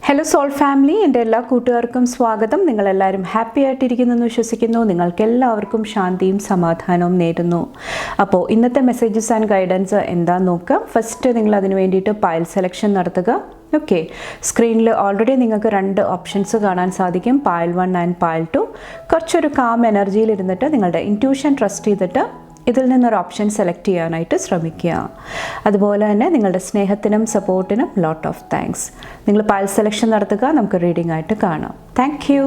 Hello soul family, എൻ്റെ എല്ലാ കൂട്ടുകാർക്കും സ്വാഗതം. നിങ്ങളെല്ലാവരും ഹാപ്പി ആയിട്ടിരിക്കുന്നെന്ന് വിശ്വസിക്കുന്നു. നിങ്ങൾക്കെല്ലാവർക്കും ശാന്തിയും സമാധാനവും നേരുന്നു. അപ്പോൾ ഇന്നത്തെ മെസ്സേജസ് ആൻഡ് ഗൈഡൻസ് എന്താണെന്ന് നോക്കാം. ഫസ്റ്റ് നിങ്ങൾ അതിന് വേണ്ടിയിട്ട് പൈൽ സെലക്ഷൻ നടത്തുക. ഓക്കെ, സ്ക്രീനിൽ ഓൾറെഡി നിങ്ങൾക്ക് 2 ഓപ്ഷൻസ് കാണാൻ സാധിക്കും, പൈൽ 1 ആൻഡ് പൈൽ 2. കുറച്ചൊരു കാം എനർജിയിൽ ഇരുന്നിട്ട് നിങ്ങളുടെ ഇൻറ്റ്യൂഷൻ ട്രസ്റ്റ് ചെയ്തിട്ട് ഇതിൽ നിന്നൊരു ഓപ്ഷൻ സെലക്ട് ചെയ്യാനായിട്ട് ശ്രമിക്കുക. അതുപോലെ തന്നെ നിങ്ങളുടെ സ്നേഹത്തിനും സപ്പോർട്ടിനും ലോട്ട് ഓഫ് താങ്ക്സ്. നിങ്ങൾ പൈൽ സെലക്ഷൻ നടത്തുക, നമുക്ക് റീഡിംഗ് ആയിട്ട് കാണാം. Thank you.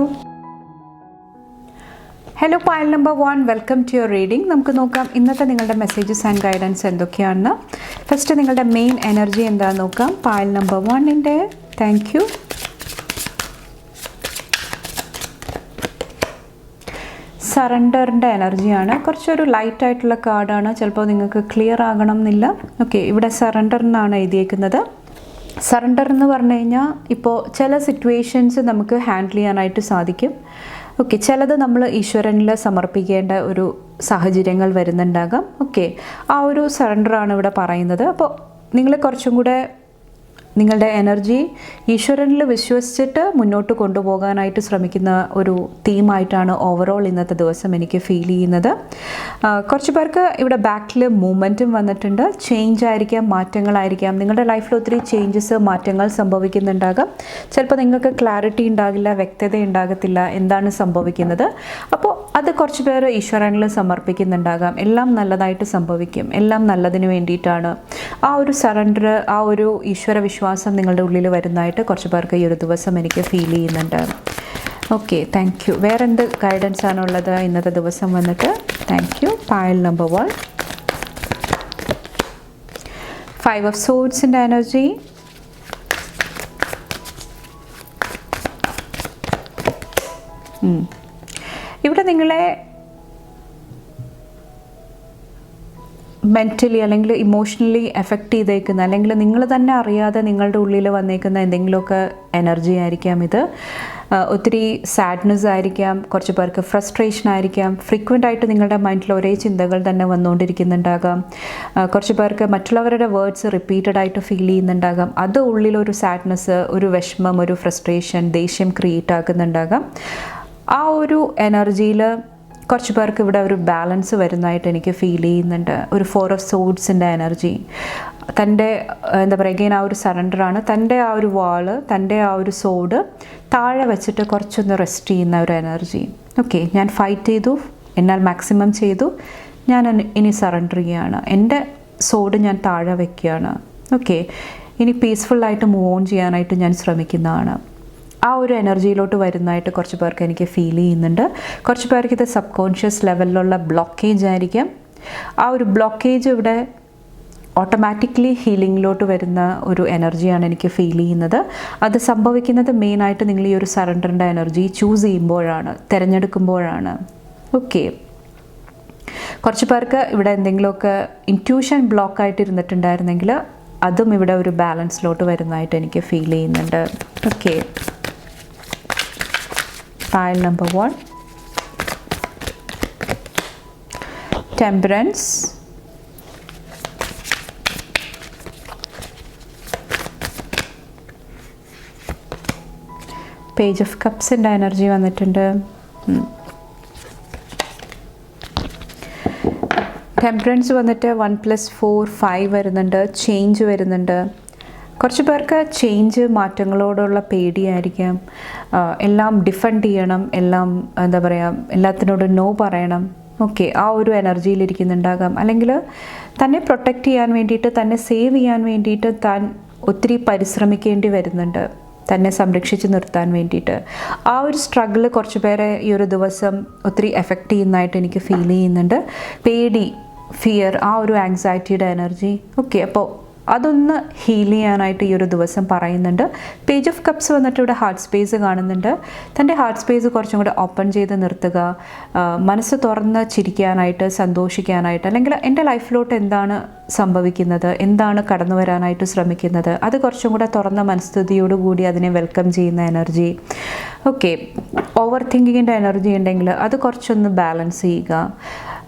Hello pile number 1, welcome to your reading. നമുക്ക് നോക്കാം ഇന്നത്തെ നിങ്ങളുടെ മെസ്സേജസ് ആൻഡ് ഗൈഡൻസ് എന്തൊക്കെയാണെന്ന്. ഫസ്റ്റ് നിങ്ങളുടെ മെയിൻ എനർജി എന്താണെന്ന് നോക്കാം. പൈൽ നമ്പർ 1ൻ്റെ താങ്ക് യു. സറണ്ടറിൻ്റെ എനർജിയാണ്. കുറച്ചൊരു ലൈറ്റ് ആയിട്ടുള്ള കാർഡാണ്, ചിലപ്പോൾ നിങ്ങൾക്ക് ക്ലിയർ ആകണം എന്നില്ല. ഓക്കെ, ഇവിടെ സറണ്ടർ എന്നാണ് എഴുതിയേക്കുന്നത്. സറണ്ടർ എന്ന് പറഞ്ഞു കഴിഞ്ഞാൽ ഇപ്പോൾ ചില സിറ്റുവേഷൻസ് നമുക്ക് ഹാൻഡിൽ ചെയ്യാനായിട്ട് സാധിക്കും. ഓക്കെ, ചിലത് നമ്മൾ ഈശ്വരനിൽ സമർപ്പിക്കേണ്ട ഒരു സാഹചര്യങ്ങൾ വരുന്നുണ്ടാകാം. ഓക്കെ, ആ ഒരു സറണ്ടറാണ് ഇവിടെ പറയുന്നത്. അപ്പോൾ നിങ്ങൾ കുറച്ചും കൂടെ നിങ്ങളുടെ എനർജി ഈശ്വരനിൽ വിശ്വസിച്ചിട്ട് മുന്നോട്ട് കൊണ്ടുപോകാനായിട്ട് ശ്രമിക്കുന്ന ഒരു തീമായിട്ടാണ് ഓവറോൾ ഇന്നത്തെ ദിവസം എനിക്ക് ഫീൽ ചെയ്യുന്നത്. കുറച്ച് പേർക്ക് ഇവിടെ ബാക്കിൽ മൂവ്മെൻറ്റും വന്നിട്ടുണ്ട്. ചേഞ്ച് ആയിരിക്കാം, മാറ്റങ്ങളായിരിക്കാം. നിങ്ങളുടെ ലൈഫിൽ ഒത്തിരി ചേഞ്ചസ്, മാറ്റങ്ങൾ സംഭവിക്കുന്നുണ്ടാകാം. ചിലപ്പോൾ നിങ്ങൾക്ക് ക്ലാരിറ്റി ഉണ്ടാകില്ല, വ്യക്തത ഉണ്ടാകത്തില്ല എന്താണ് സംഭവിക്കുന്നത്. അപ്പോൾ അത് കുറച്ച് പേർ ഈശ്വരനിൽ സമർപ്പിക്കുന്നുണ്ടാകാം. എല്ലാം നല്ലതായിട്ട് സംഭവിക്കും, എല്ലാം നല്ലതിന് വേണ്ടിയിട്ടാണ്. ആ ഒരു സറണ്ടർ, ആ ഒരു ഈശ്വര വിശ്വാസം നിങ്ങളുടെ ഉള്ളിൽ വരുന്നതായിട്ട് കുറച്ച് പേർക്ക് ഈ ഒരു ദിവസം എനിക്ക് ഫീൽ ചെയ്യുന്നുണ്ട്. Okay, thank you. വേറെ എന്ത് ഗൈഡൻസ് ആണുള്ളത് ഇന്നത്തെ ദിവസം വന്നിട്ട്? Thank you. Pile number 1, 5 of സോഡ്സിൻ്റെ എനർജി. ഇവിടെ നിങ്ങളെ മെൻ്റലി അല്ലെങ്കിൽ ഇമോഷണലി എഫക്റ്റ് ചെയ്തേക്കുന്ന, അല്ലെങ്കിൽ നിങ്ങൾ തന്നെ അറിയാതെ നിങ്ങളുടെ ഉള്ളിൽ വന്നേക്കുന്ന എന്തെങ്കിലുമൊക്കെ എനർജി ആയിരിക്കാം ഇത്. ഒത്തിരി സാഡ്നെസ് ആയിരിക്കാം, കുറച്ച് പേർക്ക് ഫ്രസ്ട്രേഷൻ ആയിരിക്കാം. ഫ്രീക്വൻ്റ് ആയിട്ട് നിങ്ങളുടെ മൈൻഡിൽ ഒരേ ചിന്തകൾ തന്നെ വന്നുകൊണ്ടിരിക്കുന്നുണ്ടാകാം. കുറച്ച് പേർക്ക് മറ്റുള്ളവരുടെ വേർഡ്സ് റിപ്പീറ്റഡ് ആയിട്ട് ഫീൽ ചെയ്യുന്നുണ്ടാകാം. അത് ഉള്ളിലൊരു സാഡ്നെസ്, ഒരു വിഷമം, ഒരു ഫ്രസ്ട്രേഷൻ, ദേഷ്യം ക്രിയേറ്റ് ആക്കുന്നുണ്ടാകാം. ആ ഒരു എനർജിയിൽ കുറച്ച് പേർക്ക് ഇവിടെ ഒരു ബാലൻസ് വരുന്നതായിട്ട് എനിക്ക് ഫീൽ ചെയ്യുന്നുണ്ട്. ഒരു 4 ഓഫ് സോഡ്സിൻ്റെ എനർജി. തൻ്റെ എന്താ പറയുക, ആ ഒരു സറണ്ടറാണ്. തൻ്റെ ആ ഒരു വാള്, തൻ്റെ ആ ഒരു സോഡ് താഴെ വെച്ചിട്ട് കുറച്ചൊന്ന് റെസ്റ്റ് ചെയ്യുന്ന ഒരു എനർജി. ഓക്കെ, ഞാൻ ഫൈറ്റ് ചെയ്തു, എന്നാൽ മാക്സിമം ചെയ്തു, ഞാൻ ഇനി സറണ്ടർ ചെയ്യുകയാണ്. എൻ്റെ സോഡ് ഞാൻ താഴെ വയ്ക്കുകയാണ്. ഓക്കെ, ഇനി പീസ്ഫുള്ളായിട്ട് മൂവ് ഓൺ ചെയ്യാനായിട്ട് ഞാൻ ശ്രമിക്കുന്നതാണ്. ആ ഒരു എനർജിയിലോട്ട് വരുന്നതായിട്ട് കുറച്ച് പേർക്ക് എനിക്ക് ഫീൽ ചെയ്യുന്നുണ്ട്. കുറച്ച് പേർക്ക് ഇത് സബ് കോൺഷ്യസ് ലെവലിലുള്ള ബ്ലോക്കേജ് ആയിരിക്കാം. ആ ഒരു ബ്ലോക്കേജ് ഇവിടെ ഓട്ടോമാറ്റിക്കലി ഹീലിങ്ങിലോട്ട് വരുന്ന ഒരു എനർജിയാണ് എനിക്ക് ഫീൽ ചെയ്യുന്നത്. അത് സംഭവിക്കുന്നത് മെയിനായിട്ട് നിങ്ങൾ ഈ ഒരു സറണ്ടറിൻ്റെ എനർജി ചൂസ് ചെയ്യുമ്പോഴാണ്, തിരഞ്ഞെടുക്കുമ്പോഴാണ്. ഓക്കെ, കുറച്ച് പേർക്ക് ഇവിടെ എന്തെങ്കിലുമൊക്കെ ഇൻറ്റ്യൂഷൻ ബ്ലോക്കായിട്ട് ഇരുന്നിട്ടുണ്ടായിരുന്നെങ്കിൽ അതും ഇവിടെ ഒരു ബാലൻസിലോട്ട് വരുന്നതായിട്ട് എനിക്ക് ഫീൽ ചെയ്യുന്നുണ്ട്. Okay, pile number 1, temperance, page of cups ൻ്റെ എനർജി വന്നിട്ടുണ്ട്. ടെമ്പറൻസ് വന്നിട്ട് 1 + 4 5 വരുന്നുണ്ട്. ചേഞ്ച് വരുന്നുണ്ട്. കുറച്ച് പേർക്ക് ചേഞ്ച്, മാറ്റങ്ങളോടുള്ള പേടിയായിരിക്കാം. എല്ലാം ഡിഫെൻഡ് ചെയ്യണം, എല്ലാം എന്താ പറയുക, എല്ലാത്തിനോടും നോ പറയണം. ഓക്കെ, ആ ഒരു എനർജിയിലിരിക്കുന്നുണ്ടാകാം. അല്ലെങ്കിൽ തന്നെ പ്രൊട്ടക്റ്റ് ചെയ്യാൻ വേണ്ടിയിട്ട്, തന്നെ സേവ് ചെയ്യാൻ വേണ്ടിയിട്ട് താൻ ഒത്തിരി പരിശ്രമിക്കേണ്ടി വരുന്നുണ്ട്, തന്നെ സംരക്ഷിച്ച് നിർത്താൻ വേണ്ടിയിട്ട്. ആ ഒരു സ്ട്രഗിൾ കുറച്ച് പേരെ ഈ ഒരു ദിവസം ഒത്തിരി എഫക്റ്റ് ചെയ്യുന്നതായിട്ട് എനിക്ക് ഫീൽ ചെയ്യുന്നുണ്ട്. പേടി, ഫിയർ, ആ ഒരു ആങ്സൈറ്റിയുടെ എനർജി. ഓക്കെ, അപ്പോൾ അതൊന്ന് ഹീൽ ചെയ്യാനായിട്ട് ഈ ഒരു ദിവസം പറയുന്നുണ്ട്. പേജ് ഓഫ് കപ്സ് വന്നിട്ട് ഇവിടെ ഹാർട്ട് സ്പേസ് കാണുന്നുണ്ട്. തൻ്റെ ഹാർട്ട് സ്പേസ് കുറച്ചും കൂടെ ഓപ്പൺ ചെയ്ത് നിർത്തുക, മനസ്സ് തുറന്ന് ചിരിക്കാനായിട്ട്, സന്തോഷിക്കാനായിട്ട്, അല്ലെങ്കിൽ എൻ്റെ ലൈഫിലോട്ട് എന്താണ് സംഭവിക്കുന്നത്, എന്താണ് കടന്നു വരാനായിട്ട് ശ്രമിക്കുന്നത്, അത് കുറച്ചും കൂടെ തുറന്ന മനസ്ഥിതിയോടുകൂടി അതിനെ വെൽക്കം ചെയ്യുന്ന എനർജി. ഓക്കെ, ഓവർ തിങ്കിങ്ങിൻ്റെ എനർജി ഉണ്ടെങ്കിൽ അത് കുറച്ചൊന്ന് ബാലൻസ് ചെയ്യുക.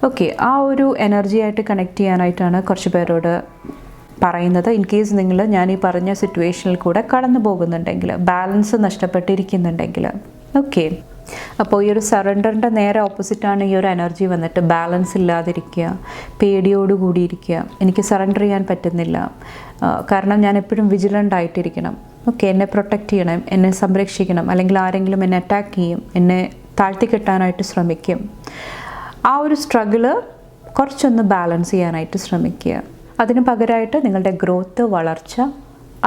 ഓക്കെ, ആ ഒരു എനർജിയായിട്ട് കണക്ട് ചെയ്യാനായിട്ടാണ് കുറച്ച് പേരോട് പറയുന്നത്. ഇൻ കേസ് നിങ്ങൾ ഞാൻ ഈ പറഞ്ഞ സിറ്റുവേഷനിൽ കൂടെ കടന്നു പോകുന്നുണ്ടെങ്കിൽ, ബാലൻസ് നഷ്ടപ്പെട്ടിരിക്കുന്നുണ്ടെങ്കിൽ. ഓക്കെ, അപ്പോൾ ഈ ഒരു സറണ്ടറിൻ്റെ നേരെ ഓപ്പോസിറ്റാണ് ഈ ഒരു എനർജി വന്നിട്ട് ബാലൻസ് ഇല്ലാതിരിക്കുക, പേടിയോടുകൂടി ഇരിക്കുക. എനിക്ക് സറണ്ടർ ചെയ്യാൻ പറ്റുന്നില്ല, കാരണം ഞാൻ എപ്പോഴും വിജിലൻ്റ് ആയിട്ടിരിക്കണം. ഓക്കെ, എന്നെ പ്രൊട്ടക്റ്റ് ചെയ്യണം, എന്നെ സംരക്ഷിക്കണം, അല്ലെങ്കിൽ ആരെങ്കിലും എന്നെ അറ്റാക്ക് ചെയ്യും, എന്നെ താഴ്ത്തിക്കെട്ടാനായിട്ട് ശ്രമിക്കും. ആ ഒരു സ്ട്രഗിള് കുറച്ചൊന്ന് ബാലൻസ് ചെയ്യാനായിട്ട് ശ്രമിക്കുക. അതിന് പകരമായിട്ട് നിങ്ങളുടെ ഗ്രോത്ത്, വളർച്ച,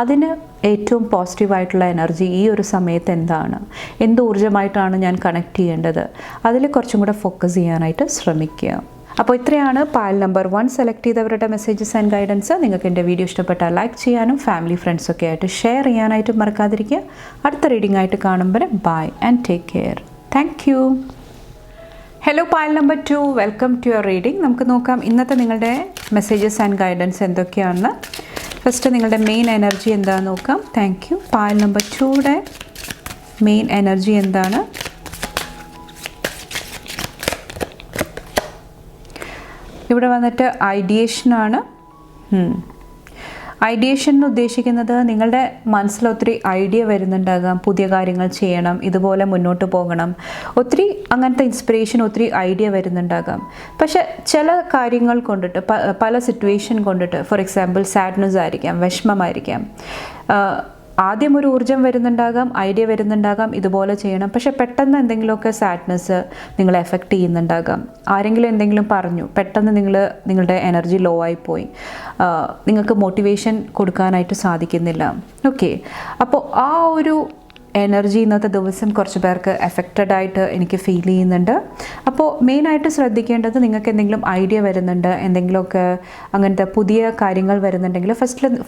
അതിന് ഏറ്റവും പോസിറ്റീവായിട്ടുള്ള എനർജി ഈ ഒരു സമയത്ത് എന്താണ്, എന്ത് ഊർജ്ജമായിട്ടാണ് ഞാൻ കണക്ട് ചെയ്യേണ്ടത്, അതിൽ കുറച്ചും കൂടെ ഫോക്കസ് ചെയ്യാനായിട്ട് ശ്രമിക്കുക. അപ്പോൾ ഇത്രയാണ് പായൽ നമ്പർ 1 സെലക്ട് ചെയ്തവരുടെ മെസ്സേജസ് ആൻഡ് ഗൈഡൻസ്. നിങ്ങൾക്ക് എൻ്റെ വീഡിയോ ഇഷ്ടപ്പെട്ടാൽ ലൈക്ക് ചെയ്യാനും ഫാമിലി ഫ്രണ്ട്സൊക്കെ ആയിട്ട് ഷെയർ ചെയ്യാനായിട്ട് മറക്കാതിരിക്കുക. അടുത്ത റീഡിംഗ് ആയിട്ട് കാണുമ്പോൾ bye and take care. Thank you. Hello pile number 2, welcome to your reading. നമുക്ക് നോക്കാം ഇന്നത്തെ നിങ്ങളുടെ മെസ്സേജസ് ആൻഡ് ഗൈഡൻസ് എന്തൊക്കെയാണ്. ഫസ്റ്റ് നിങ്ങളുടെ മെയിൻ എനർജി എന്താണെന്ന് നോക്കാം. Thank you. പായൽ നമ്പർ 2യുടെ മെയിൻ എനർജി എന്താണ്? ഇവിടെ വന്നിട്ട് ഐഡിയേഷനാണ്. ഐഡിയേഷൻ എന്ന് ഉദ്ദേശിക്കുന്നത് നിങ്ങളുടെ മനസ്സിൽ ഒത്തിരി ഐഡിയ വരുന്നുണ്ടാകാം, പുതിയ കാര്യങ്ങൾ ചെയ്യണം, ഇതുപോലെ മുന്നോട്ട് പോകണം, ഒത്തിരി അങ്ങനത്തെ ഇൻസ്പിറേഷൻ, ഒത്തിരി ഐഡിയ വരുന്നുണ്ടാകാം. പക്ഷെ ചില കാര്യങ്ങൾ കൊണ്ടിട്ട്, പല സിറ്റുവേഷൻ കൊണ്ടിട്ട്, ഫോർ എക്സാമ്പിൾ സാഡ്നെസ് ആയിരിക്കാം, വിഷമമായിരിക്കാം, ആദ്യം ഒരു ഊർജ്ജം വരുന്നുണ്ടാകാം, ഐഡിയ വരുന്നുണ്ടാകാം, ഇതുപോലെ ചെയ്യണം. പക്ഷെ പെട്ടെന്ന് എന്തെങ്കിലുമൊക്കെ സാഡ്നെസ് നിങ്ങളെ എഫക്റ്റ് ചെയ്യുന്നുണ്ടാകാം. ആരെങ്കിലും എന്തെങ്കിലും പറഞ്ഞു, പെട്ടെന്ന് നിങ്ങളുടെ എനർജി ലോ ആയിപ്പോയി, നിങ്ങൾക്ക് മോട്ടിവേഷൻ കൊടുക്കാനായിട്ട് സാധിക്കുന്നില്ല. ഓക്കെ, അപ്പോൾ ആ ഒരു എനർജി ഇന്നത്തെ ദിവസം കുറച്ച് പേർക്ക് എഫക്റ്റഡ് ആയിട്ട് എനിക്ക് ഫീൽ ചെയ്യുന്നുണ്ട്. അപ്പോൾ മെയിനായിട്ട് ശ്രദ്ധിക്കേണ്ടത്, നിങ്ങൾക്ക് എന്തെങ്കിലും ഐഡിയ വരുന്നുണ്ട്, എന്തെങ്കിലുമൊക്കെ അങ്ങനത്തെ പുതിയ കാര്യങ്ങൾ വരുന്നുണ്ടെങ്കിൽ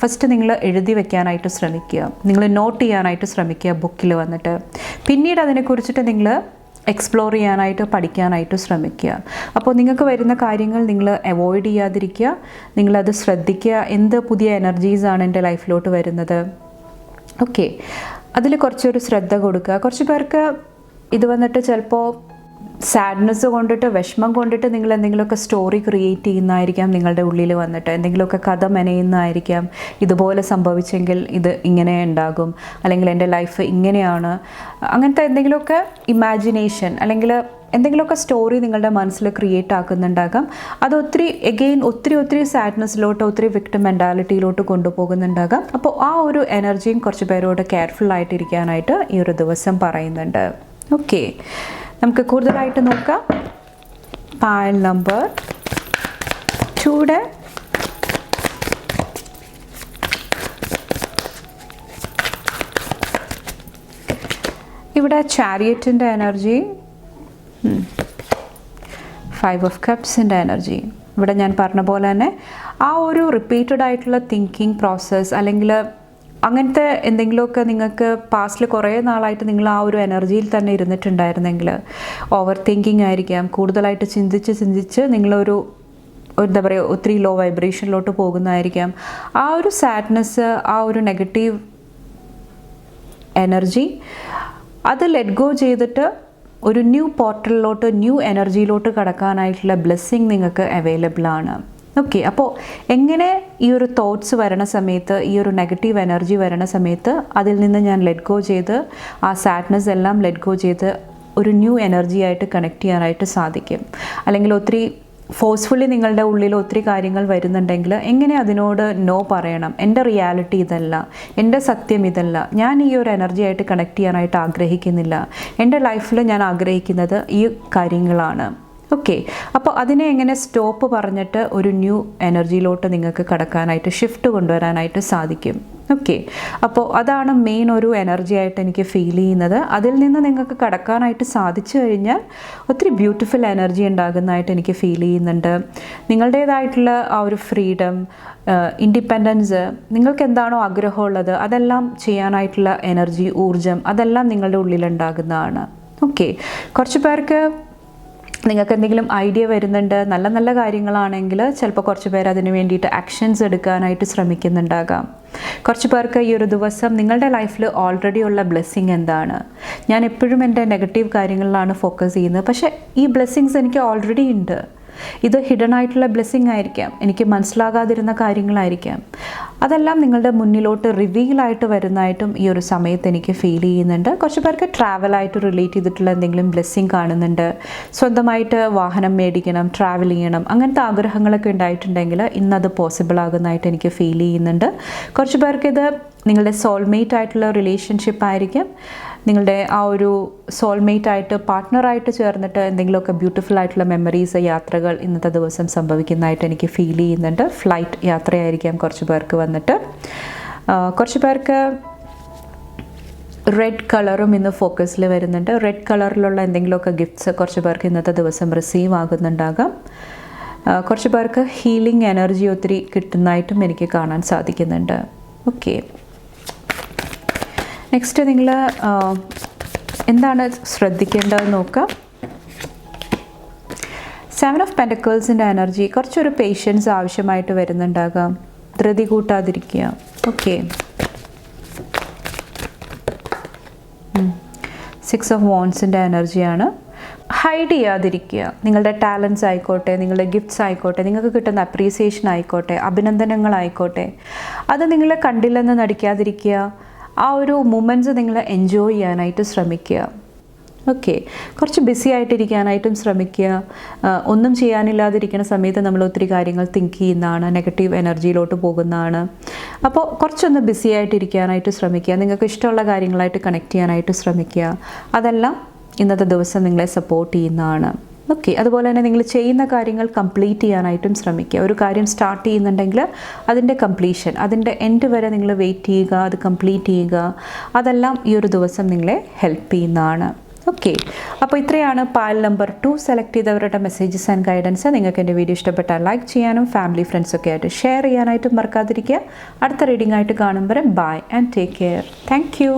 ഫസ്റ്റ് നിങ്ങൾ എഴുതി വെക്കാനായിട്ട് ശ്രമിക്കുക, നിങ്ങൾ നോട്ട് ചെയ്യാനായിട്ട് ശ്രമിക്കുക ബുക്കിൽ വന്നിട്ട്. പിന്നീട് അതിനെക്കുറിച്ചിട്ട് നിങ്ങൾ എക്സ്പ്ലോർ ചെയ്യാനായിട്ട്, പഠിക്കാനായിട്ട് ശ്രമിക്കുക. അപ്പോൾ നിങ്ങൾക്ക് വരുന്ന കാര്യങ്ങൾ നിങ്ങൾ അവോയ്ഡ് ചെയ്യാതിരിക്കുക, നിങ്ങളത് ശ്രദ്ധിക്കുക. എന്ത് പുതിയ എനർജീസാണ് എൻ്റെ ലൈഫിലോട്ട് വരുന്നത്, ഓക്കെ, അതിൽ കുറച്ചൊരു ശ്രദ്ധ കൊടുക്കുക. കുറച്ച് പേർക്ക് ഇത് വന്നിട്ട് ചിലപ്പോൾ സാഡ്നെസ് കൊണ്ടിട്ട്, വിഷമം കൊണ്ടിട്ട് നിങ്ങൾ എന്തെങ്കിലുമൊക്കെ സ്റ്റോറി ക്രിയേറ്റ് ചെയ്യുന്നതായിരിക്കാം. നിങ്ങളുടെ ഉള്ളിൽ വന്നിട്ട് എന്തെങ്കിലുമൊക്കെ കഥ മെനയുന്നതായിരിക്കാം. ഇതുപോലെ സംഭവിച്ചെങ്കിൽ ഇത് ഇങ്ങനെ ഉണ്ടാകും, അല്ലെങ്കിൽ എൻ്റെ ലൈഫ് ഇങ്ങനെയാണ്, അങ്ങനത്തെ എന്തെങ്കിലുമൊക്കെ ഇമാജിനേഷൻ അല്ലെങ്കിൽ എന്തെങ്കിലുമൊക്കെ സ്റ്റോറി നിങ്ങളുടെ മനസ്സിൽ ക്രിയേറ്റ് ആക്കുന്നുണ്ടാകാം. അത് ഒത്തിരി സാഡ്നെസ്സിലോട്ട്, ഒത്തിരി വിക്ടിം മെൻറ്റാലിറ്റിയിലോട്ട് കൊണ്ടുപോകുന്നുണ്ടാകാം. അപ്പോൾ ആ ഒരു എനർജിയും കുറച്ച് പേരോട് കെയർഫുൾ ആയിട്ടിരിക്കാനായിട്ട് ഈ ഒരു ദിവസം പറയുന്നുണ്ട്. ഓക്കെ, നമുക്ക് കൂടുതലായിട്ട് നോക്കാം. പായൽ നമ്പർ 2യുടെ ഇവിടെ ചാരിയറ്റിൻ്റെ എനർജി, 5 ഓഫ് കപ്സിൻ്റെ എനർജി. ഇവിടെ ഞാൻ പറഞ്ഞ പോലെ തന്നെ ആ ഒരു റിപ്പീറ്റഡ് ആയിട്ടുള്ള തിങ്കിങ് പ്രോസസ്സ്, അല്ലെങ്കിൽ അങ്ങനത്തെ എന്തെങ്കിലുമൊക്കെ നിങ്ങൾക്ക് പാസ്റ്റിൽ കുറേ നാളായിട്ട് നിങ്ങൾ ആ ഒരു എനർജിയിൽ തന്നെ ഇരുന്നിട്ടുണ്ടായിരുന്നെങ്കിൽ, ഓവർ തിങ്കിങ് ആയിരിക്കാം, കൂടുതലായിട്ട് ചിന്തിച്ച് നിങ്ങളൊരു എന്താ പറയുക, ഒത്തിരി ലോ വൈബ്രേഷനിലോട്ട് പോകുന്നതായിരിക്കാം. ആ ഒരു സാഡ്നെസ്, ആ ഒരു നെഗറ്റീവ് എനർജി, അത് ലെറ്റ് ഗോ ചെയ്തിട്ട് ഒരു ന്യൂ പോർട്ടലിലോട്ട്, ന്യൂ എനർജിയിലോട്ട് കടക്കാനായിട്ടുള്ള ബ്ലെസ്സിങ് നിങ്ങൾക്ക് അവൈലബിൾ ആണ്. ഓക്കെ, അപ്പോൾ എങ്ങനെ ഈ ഒരു തോട്ട്സ് വരണ സമയത്ത്, ഈ ഒരു നെഗറ്റീവ് എനർജി വരണ സമയത്ത് അതിൽ നിന്ന് ഞാൻ ലെറ്റ് ഗോ ചെയ്ത്, ആ സാഡ്നെസ് എല്ലാം ലെറ്റ് ഗോ ചെയ്ത് ഒരു ന്യൂ എനർജി ആയിട്ട് കണക്ട് ചെയ്യാനായിട്ട് സാധിക്കും. അല്ലെങ്കിൽ ഒത്തിരി ഫോഴ്സ്ഫുള്ളി നിങ്ങളുടെ ഉള്ളിൽ ഒത്തിരി കാര്യങ്ങൾ വരുന്നുണ്ടെങ്കിൽ എങ്ങനെ അതിനോട് നോ പറയണം, എൻ്റെ റിയാലിറ്റി ഇതല്ല, എൻ്റെ സത്യം ഇതല്ല, ഞാൻ ഈ ഒരു എനർജി ആയിട്ട് കണക്ട് ചെയ്യാനായിട്ട് ആഗ്രഹിക്കുന്നില്ല, എൻ്റെ ലൈഫിൽ ഞാൻ ആഗ്രഹിക്കുന്നത് ഈ കാര്യങ്ങളാണ്. ഓക്കെ, അപ്പോൾ അതിനെ എങ്ങനെ സ്റ്റോപ്പ് പറഞ്ഞിട്ട് ഒരു ന്യൂ എനർജിയിലോട്ട് നിങ്ങൾക്ക് കടക്കാനായിട്ട്, ഷിഫ്റ്റ് കൊണ്ടുവരാനായിട്ട് സാധിക്കും. ഓക്കെ, അപ്പോൾ അതാണ് മെയിൻ ഒരു എനർജി ആയിട്ട് എനിക്ക് ഫീൽ ചെയ്യുന്നത്. അതിൽ നിന്ന് നിങ്ങൾക്ക് കടക്കാനായിട്ട് സാധിച്ചു കഴിഞ്ഞാൽ ഒത്തിരി ബ്യൂട്ടിഫുൾ എനർജി ഉണ്ടാകുന്നതായിട്ട് എനിക്ക് ഫീൽ ചെയ്യുന്നുണ്ട്. നിങ്ങളുടേതായിട്ടുള്ള ആ ഒരു ഫ്രീഡം, ഇൻഡിപെൻഡൻസ്, നിങ്ങൾക്ക് എന്താണോ ആഗ്രഹമുള്ളത് അതെല്ലാം ചെയ്യാനായിട്ടുള്ള എനർജി, ഊർജം, അതെല്ലാം നിങ്ങളുടെ ഉള്ളിലുണ്ടാകുന്നതാണ്. ഓക്കെ, കുറച്ച് പേർക്ക് നിങ്ങൾക്ക് എന്തെങ്കിലും ഐഡിയ വരുന്നുണ്ട്, നല്ല നല്ല കാര്യങ്ങളാണെങ്കിൽ ചിലപ്പോൾ കുറച്ച് പേർ അതിന് വേണ്ടിയിട്ട് ആക്ഷൻസ് എടുക്കാനായിട്ട് ശ്രമിക്കുന്നുണ്ടാകാം. കുറച്ച് പേർക്ക് ഈ ഒരു ദിവസം നിങ്ങളുടെ ലൈഫിൽ ഓൾറെഡി ഉള്ള ബ്ലെസ്സിങ് എന്താണ്, ഞാൻ എപ്പോഴും എൻ്റെ നെഗറ്റീവ് കാര്യങ്ങളിലാണ് ഫോക്കസ് ചെയ്യുന്നത്, പക്ഷേ ഈ ബ്ലെസ്സിങ്സ് എനിക്ക് ഓൾറെഡി ഉണ്ട്, ഇത് ഹിഡൻ ആയിട്ടുള്ള ബ്ലെസ്സിങ് ആയിരിക്കാം, എനിക്ക് മനസ്സിലാകാതിരുന്ന കാര്യങ്ങളായിരിക്കാം. അതെല്ലാം നിങ്ങളുടെ മുന്നിലോട്ട് റിവീലായിട്ട് വരുന്നതായിട്ടും ഈ ഒരു സമയത്ത് എനിക്ക് ഫീൽ ചെയ്യുന്നുണ്ട്. കുറച്ച് പേർക്ക് ട്രാവലായിട്ട് റിലേറ്റ് ചെയ്തിട്ടുള്ള എന്തെങ്കിലും ബ്ലെസ്സിങ് കാണുന്നുണ്ട്. സ്വന്തമായിട്ട് വാഹനം മേടിക്കണം, ട്രാവൽ ചെയ്യണം, അങ്ങനത്തെ ആഗ്രഹങ്ങളൊക്കെ ഉണ്ടായിട്ടുണ്ടെങ്കിൽ ഇന്നത് പോസിബിൾ ആകുന്നതായിട്ട് എനിക്ക് ഫീൽ ചെയ്യുന്നുണ്ട്. കുറച്ച് പേർക്ക് ഇത് നിങ്ങളുടെ സോൾമേറ്റ് ആയിട്ടുള്ള റിലേഷൻഷിപ്പ് ആയിരിക്കും. നിങ്ങളുടെ ആ ഒരു സോൾമേറ്റ് ആയിട്ട് പാർട്ട്ണറായിട്ട് ചേർന്നിട്ട് എന്തെങ്കിലുമൊക്കെ ബ്യൂട്ടിഫുൾ ആയിട്ടുള്ള മെമ്മറീസ്, യാത്രകൾ ഇന്നത്തെ ദിവസം സംഭവിക്കുന്നതായിട്ട് എനിക്ക് ഫീൽ ചെയ്യുന്നുണ്ട്. ഫ്ലൈറ്റ് യാത്രയായിരിക്കാം കുറച്ച് പേർക്ക് വന്നിട്ട്. കുറച്ച് പേർക്ക് റെഡ് കളറും ഇന്ന് ഫോക്കസിൽ വരുന്നുണ്ട്. റെഡ് കളറിലുള്ള എന്തെങ്കിലുമൊക്കെ ഗിഫ്റ്റ്സ് കുറച്ച് പേർക്ക് ഇന്നത്തെ ദിവസം റിസീവ് ആകുന്നുണ്ടാകാം. കുറച്ച് പേർക്ക് ഹീലിംഗ് എനർജി ഒത്തിരി കിട്ടുന്നതായിട്ടും എനിക്ക് കാണാൻ സാധിക്കുന്നുണ്ട്. ഓക്കെ, നെക്സ്റ്റ് നിങ്ങൾ എന്താണ് ശ്രദ്ധിക്കേണ്ടതെന്ന് നോക്കാം. 7 ഓഫ് പെൻറ്റക്കിൾസിൻ്റെ എനർജി കുറച്ചൊരു പേഷ്യൻസ് ആവശ്യമായിട്ട് വരുന്നുണ്ടാകാം. ധൃതി കൂട്ടാതിരിക്കുക. ഓക്കെ, 6 ഓഫ് വാൻഡ്സിൻ്റെ എനർജിയാണ്. ഹൈഡ് ചെയ്യാതിരിക്കുക. നിങ്ങളുടെ ടാലൻസ് ആയിക്കോട്ടെ, നിങ്ങളുടെ ഗിഫ്റ്റ്സ് ആയിക്കോട്ടെ, നിങ്ങൾക്ക് കിട്ടുന്ന അപ്രീസിയേഷൻ ആയിക്കോട്ടെ, അഭിനന്ദനങ്ങളായിക്കോട്ടെ, അത് നിങ്ങൾ കണ്ടില്ലെന്ന് നടിക്കാതിരിക്കുക. ആ ഒരു മൊമെൻറ്റ്സ് നിങ്ങൾ എൻജോയ് ചെയ്യാനായിട്ട് ശ്രമിക്കുക. ഓക്കെ, കുറച്ച് ബിസി ആയിട്ടിരിക്കാനായിട്ടും ശ്രമിക്കുക. ഒന്നും ചെയ്യാനില്ലാതിരിക്കുന്ന സമയത്ത് നമ്മൾ ഒത്തിരി കാര്യങ്ങൾ തിങ്ക് ചെയ്യുന്നതാണ്, നെഗറ്റീവ് എനർജിയിലോട്ട് പോകുന്നതാണ്. അപ്പോൾ കുറച്ചൊന്ന് ബിസി ആയിട്ടിരിക്കാനായിട്ട് ശ്രമിക്കുക. നിങ്ങൾക്ക് ഇഷ്ടമുള്ള കാര്യങ്ങളായിട്ട് കണക്ട് ചെയ്യാനായിട്ട് ശ്രമിക്കുക. അതെല്ലാം ഇന്നത്തെ ദിവസം നിങ്ങളെ സപ്പോർട്ട് ചെയ്യുന്നതാണ്. ഓക്കെ, അതുപോലെ തന്നെ നിങ്ങൾ ചെയ്യുന്ന കാര്യങ്ങൾ കംപ്ലീറ്റ് ചെയ്യാനായിട്ടും ശ്രമിക്കുക. ഒരു കാര്യം സ്റ്റാർട്ട് ചെയ്യുന്നുണ്ടെങ്കിൽ അതിൻ്റെ കംപ്ലീഷൻ, അതിൻ്റെ എൻഡ് വരെ നിങ്ങൾ വെയിറ്റ് ചെയ്യുക, അത് കംപ്ലീറ്റ് ചെയ്യുക. അതെല്ലാം ഈ ഒരു ദിവസം നിങ്ങളെ ഹെൽപ്പ് ചെയ്യുന്നതാണ്. ഓക്കെ, അപ്പോൾ ഇത്രയാണ് പാൽ നമ്പർ 2 സെലക്ട് ചെയ്തവരുടെ മെസ്സേജസ് ആൻഡ് ഗൈഡൻസ്. നിങ്ങൾക്ക് എൻ്റെ വീഡിയോ ഇഷ്ടപ്പെട്ടാൽ ലൈക്ക് ചെയ്യാനും ഫാമിലി ഫ്രണ്ട്സൊക്കെ ആയിട്ട് ഷെയർ ചെയ്യാനായിട്ടും മറക്കാതിരിക്കുക. അടുത്ത റീഡിംഗ് ആയിട്ട് കാണും വരെ bye and take care. Thank U.